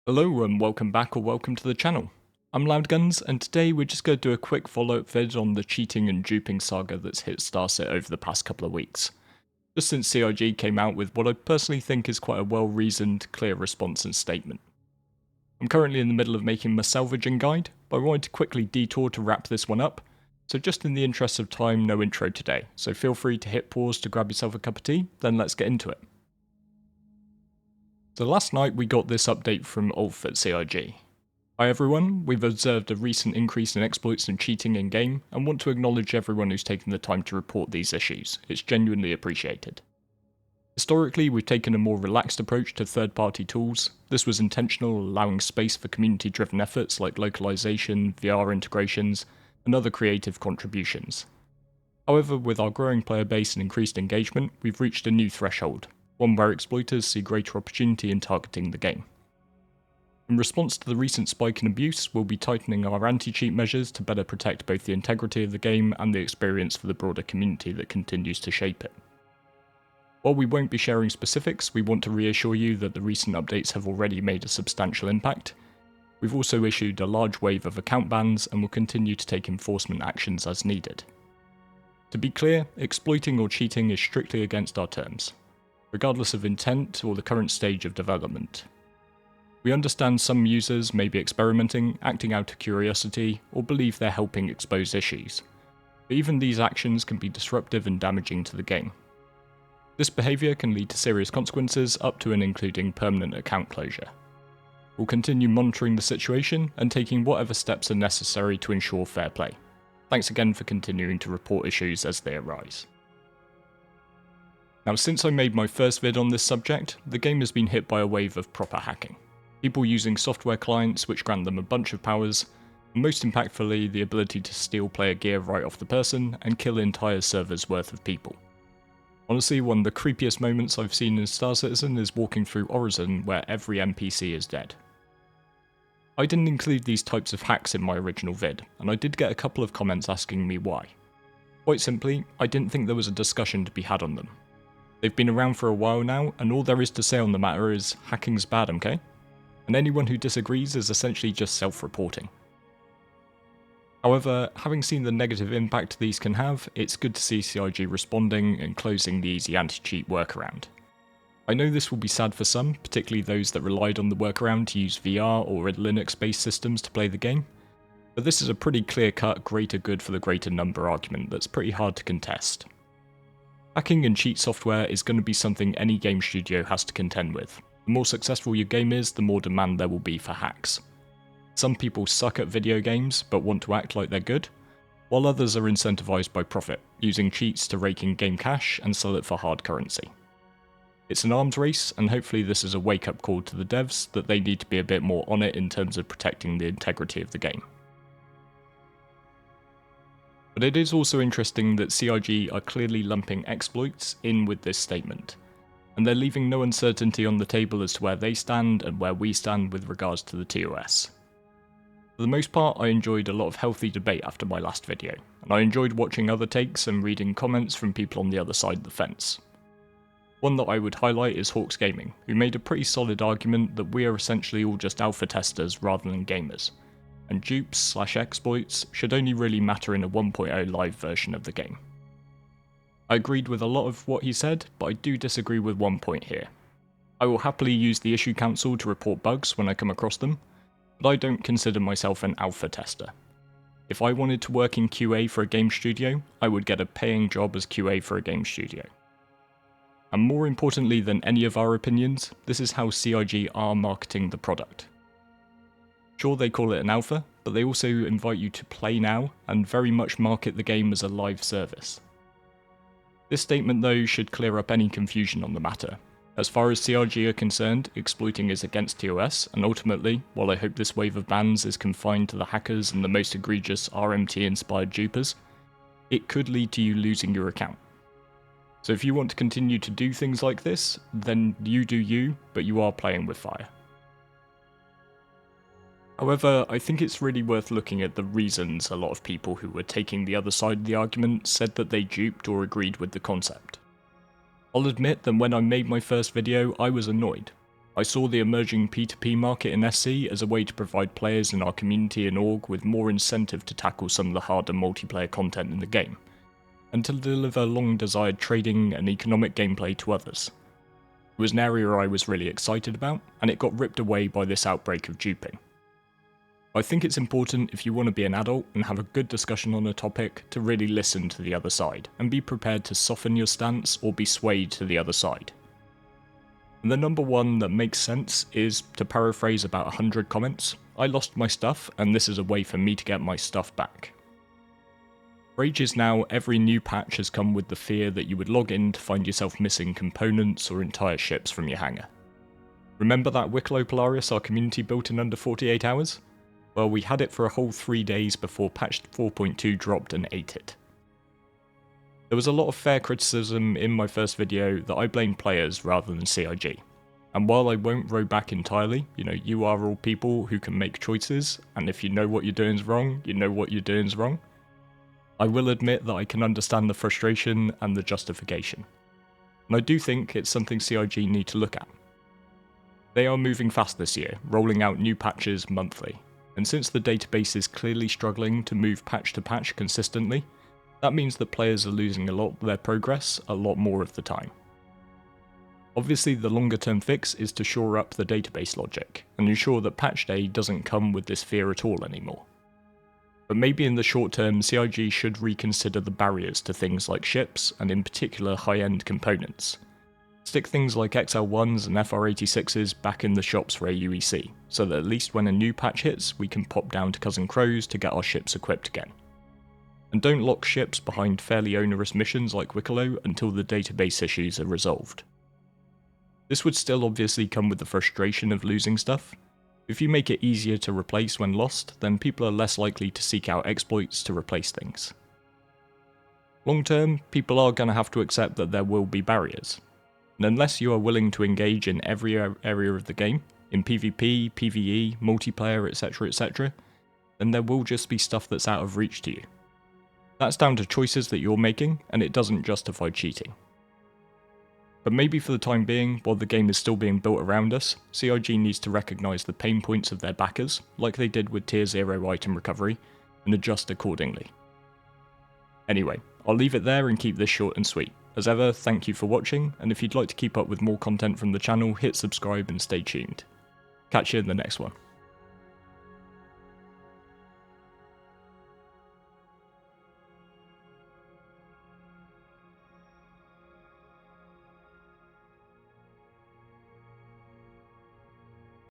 Hello and welcome back or welcome to the channel. I'm Loudguns and today we're just going to do a quick follow-up vid on the cheating and duping saga that's hit Starset over the past couple of weeks. Just since CIG came out with what I personally think is quite a well-reasoned, clear response and statement. I'm currently in the middle of making my salvaging guide, but I wanted to quickly detour to wrap this one up, so just in the interest of time, no intro today, so feel free to hit pause to grab yourself a cup of tea, then let's get into it. So last night we got this update from Ulf at CIG. Hi everyone, we've observed a recent increase in exploits and cheating in game, and want to acknowledge everyone who's taken the time to report these issues. It's genuinely appreciated. Historically, we've taken a more relaxed approach to third-party tools. This was intentional, allowing space for community-driven efforts like localization, VR integrations, and other creative contributions. However, with our growing player base and increased engagement, we've reached a new threshold, one where exploiters see greater opportunity in targeting the game. In response to the recent spike in abuse, we'll be tightening our anti-cheat measures to better protect both the integrity of the game and the experience for the broader community that continues to shape it. While we won't be sharing specifics, we want to reassure you that the recent updates have already made a substantial impact. We've also issued a large wave of account bans and will continue to take enforcement actions as needed. To be clear, exploiting or cheating is strictly against our terms, regardless of intent or the current stage of development. We understand some users may be experimenting, acting out of curiosity, or believe they're helping expose issues, but even these actions can be disruptive and damaging to the game. This behaviour can lead to serious consequences, up to and including permanent account closure. We'll continue monitoring the situation and taking whatever steps are necessary to ensure fair play. Thanks again for continuing to report issues as they arise. Now, since I made my first vid on this subject, the game has been hit by a wave of proper hacking. People using software clients which grant them a bunch of powers, and most impactfully the ability to steal player gear right off the person and kill entire servers worth of people. Honestly, one of the creepiest moments I've seen in Star Citizen is walking through Horizon where every NPC is dead. I didn't include these types of hacks in my original vid, and I did get a couple of comments asking me why. Quite simply, I didn't think there was a discussion to be had on them. They've been around for a while now, and all there is to say on the matter is, hacking's bad, okay? And anyone who disagrees is essentially just self-reporting. However, having seen the negative impact these can have, it's good to see CIG responding and closing the easy anti-cheat workaround. I know this will be sad for some, particularly those that relied on the workaround to use VR or Linux-based systems to play the game, but this is a pretty clear-cut greater good for the greater number argument that's pretty hard to contest. Hacking and cheat software is going to be something any game studio has to contend with. The more successful your game is, the more demand there will be for hacks. Some people suck at video games but want to act like they're good, while others are incentivized by profit, using cheats to rake in game cash and sell it for hard currency. It's an arms race, and hopefully this is a wake-up call to the devs that they need to be a bit more on it in terms of protecting the integrity of the game. But it is also interesting that CIG are clearly lumping exploits in with this statement, and they're leaving no uncertainty on the table as to where they stand and where we stand with regards to the TOS. For the most part, I enjoyed a lot of healthy debate after my last video, and I enjoyed watching other takes and reading comments from people on the other side of the fence. One that I would highlight is Hawks Gaming, who made a pretty solid argument that we are essentially all just alpha testers rather than gamers, and dupes/exploits should only really matter in a 1.0 live version of the game. I agreed with a lot of what he said, but I do disagree with one point here. I will happily use the issue council to report bugs when I come across them, but I don't consider myself an alpha tester. If I wanted to work in QA for a game studio, I would get a paying job as QA for a game studio. And more importantly than any of our opinions, this is how CIG are marketing the product. Sure, they call it an alpha, but they also invite you to play now and very much market the game as a live service. This statement though should clear up any confusion on the matter. As far as CIG are concerned, exploiting is against TOS, and ultimately, while I hope this wave of bans is confined to the hackers and the most egregious RMT-inspired dupers, it could lead to you losing your account. So if you want to continue to do things like this, then you do you, but you are playing with fire. However, I think it's really worth looking at the reasons a lot of people who were taking the other side of the argument said that they duped or agreed with the concept. I'll admit that when I made my first video, I was annoyed. I saw the emerging P2P market in SC as a way to provide players in our community and org with more incentive to tackle some of the harder multiplayer content in the game, and to deliver long-desired trading and economic gameplay to others. It was an area I was really excited about, and it got ripped away by this outbreak of duping. I think it's important, if you want to be an adult and have a good discussion on a topic, to really listen to the other side, and be prepared to soften your stance or be swayed to the other side. And the number one that makes sense is, to paraphrase about 100 comments, I lost my stuff and this is a way for me to get my stuff back. For ages now, every new patch has come with the fear that you would log in to find yourself missing components or entire ships from your hangar. Remember that Wicklow Polaris our community built in under 48 hours? Well, we had it for a whole 3 days before patch 4.2 dropped and ate it. There was a lot of fair criticism in my first video that I blamed players rather than CIG. And while I won't row back entirely, you are all people who can make choices, and if you know what you're doing is wrong, you know what you're doing is wrong. I will admit that I can understand the frustration and the justification. And I do think it's something CIG need to look at. They are moving fast this year, rolling out new patches monthly. And since the database is clearly struggling to move patch to patch consistently, that means that players are losing a lot of their progress a lot more of the time. Obviously, the longer term fix is to shore up the database logic, and ensure that patch day doesn't come with this fear at all anymore. But maybe in the short term, CIG should reconsider the barriers to things like ships, and in particular high-end components. Stick things like XL1s and FR86s back in the shops for AUEC, so that at least when a new patch hits, we can pop down to Cousin Crow's to get our ships equipped again. And don't lock ships behind fairly onerous missions like Wicklow until the database issues are resolved. This would still obviously come with the frustration of losing stuff. If you make it easier to replace when lost, then people are less likely to seek out exploits to replace things. Long term, people are going to have to accept that there will be barriers. And unless you are willing to engage in every area of the game, in PvP, PvE, multiplayer, etc., then there will just be stuff that's out of reach to you. That's down to choices that you're making, and it doesn't justify cheating. But maybe for the time being, while the game is still being built around us, CIG needs to recognise the pain points of their backers, like they did with Tier 0 item recovery, and adjust accordingly. Anyway, I'll leave it there and keep this short and sweet. As ever, thank you for watching, and if you'd like to keep up with more content from the channel, hit subscribe and stay tuned. Catch you in the next one.